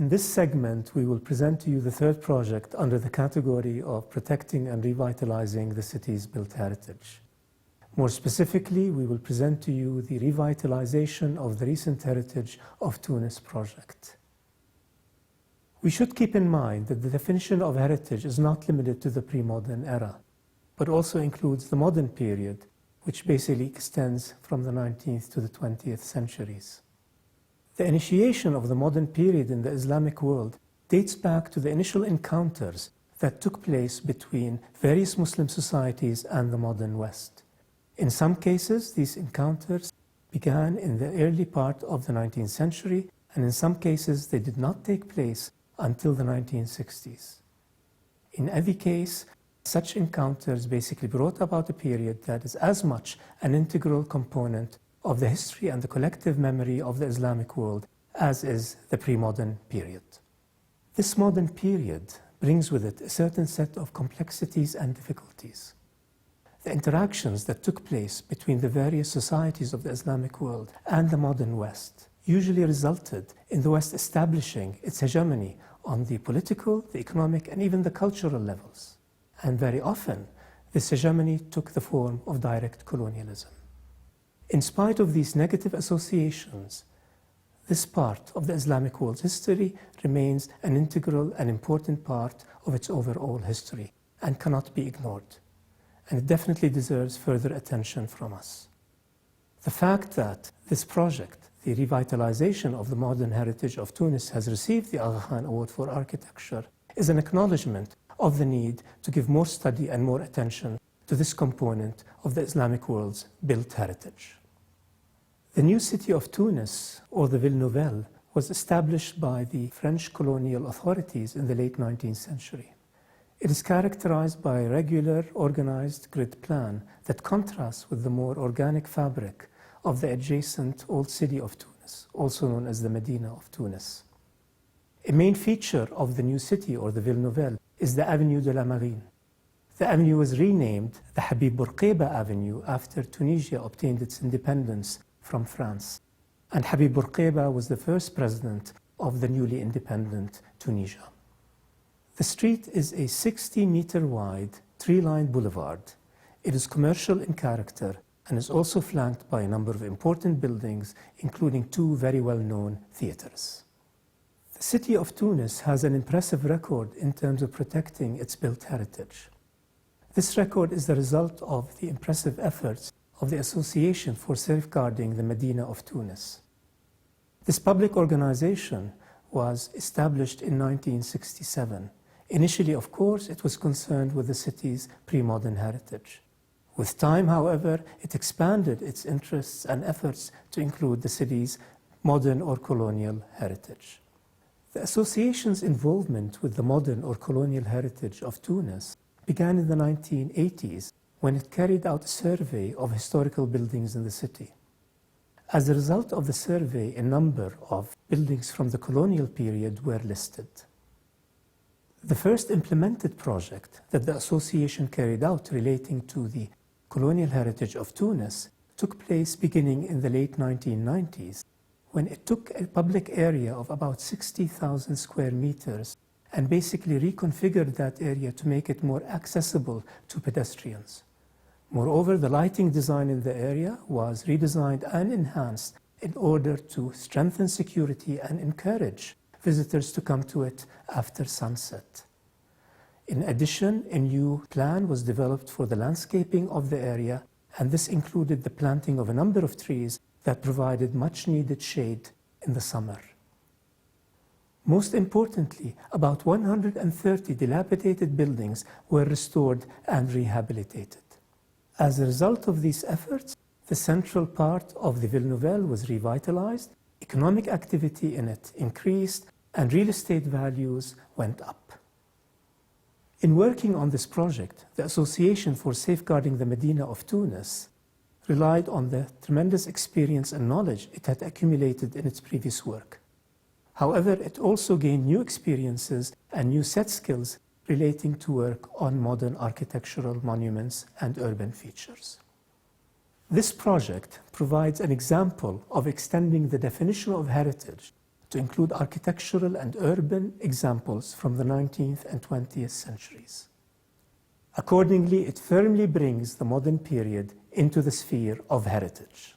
In this segment, we will present to you the third project under the category of protecting and revitalizing the city's built heritage. More specifically, we will present to you the revitalization of the recent Heritage of Tunis project. We should keep in mind that the definition of heritage is not limited to the pre-modern era, but also includes the modern period, which basically extends from the 19th to the 20th centuries. The initiation of the modern period in the Islamic world dates back to the initial encounters that took place between various Muslim societies and the modern West. In some cases, these encounters began in the early part of the 19th century, and in some cases, they did not take place until the 1960s. In every case, such encounters basically brought about a period that is as much an integral component of the history and the collective memory of the Islamic world as is the pre-modern period. This modern period brings with it a certain set of complexities and difficulties. The interactions that took place between the various societies of the Islamic world and the modern West usually resulted in the West establishing its hegemony on the political, the economic, and even the cultural levels. And very often, this hegemony took the form of direct colonialism. In spite of these negative associations, this part of the Islamic world's history remains an integral and important part of its overall history and cannot be ignored. And it definitely deserves further attention from us. The fact that this project, the revitalization of the modern heritage of Tunis, has received the Aga Khan Award for Architecture is an acknowledgment of the need to give more study and more attention to this component of the Islamic world's built heritage. The new city of Tunis, or the Ville Nouvelle, was established by the French colonial authorities in the late 19th century. It is characterized by a regular, organized grid plan that contrasts with the more organic fabric of the adjacent old city of Tunis, also known as the Medina of Tunis. A main feature of the new city, or the Ville Nouvelle, is the Avenue de la Marine. The avenue was renamed the Habib Bourguiba Avenue after Tunisia obtained its independence from France. And Habib Bourguiba was the first president of the newly independent Tunisia. The street is a 60-meter wide, tree-lined boulevard. It is commercial in character and is also flanked by a number of important buildings, including two very well-known theaters. The city of Tunis has an impressive record in terms of protecting its built heritage. This record is the result of the impressive efforts of the Association for Safeguarding the Medina of Tunis. This public organization was established in 1967. Initially, of course, it was concerned with the city's pre-modern heritage. With time, however, it expanded its interests and efforts to include the city's modern or colonial heritage. The association's involvement with the modern or colonial heritage of Tunis began in the 1980s when it carried out a survey of historical buildings in the city. As a result of the survey, a number of buildings from the colonial period were listed. The first implemented project that the association carried out relating to the colonial heritage of Tunis took place beginning in the late 1990s, when it took a public area of about 60,000 square meters and basically reconfigured that area to make it more accessible to pedestrians. Moreover, the lighting design in the area was redesigned and enhanced in order to strengthen security and encourage visitors to come to it after sunset. In addition, a new plan was developed for the landscaping of the area, and this included the planting of a number of trees that provided much-needed shade in the summer. Most importantly, about 130 dilapidated buildings were restored and rehabilitated. As a result of these efforts, the central part of the Ville Nouvelle was revitalized, economic activity in it increased, and real estate values went up. In working on this project, the Association for Safeguarding the Medina of Tunis relied on the tremendous experience and knowledge it had accumulated in its previous work. However, it also gained new experiences and new set skills relating to work on modern architectural monuments and urban features. This project provides an example of extending the definition of heritage to include architectural and urban examples from the 19th and 20th centuries. Accordingly, it firmly brings the modern period into the sphere of heritage.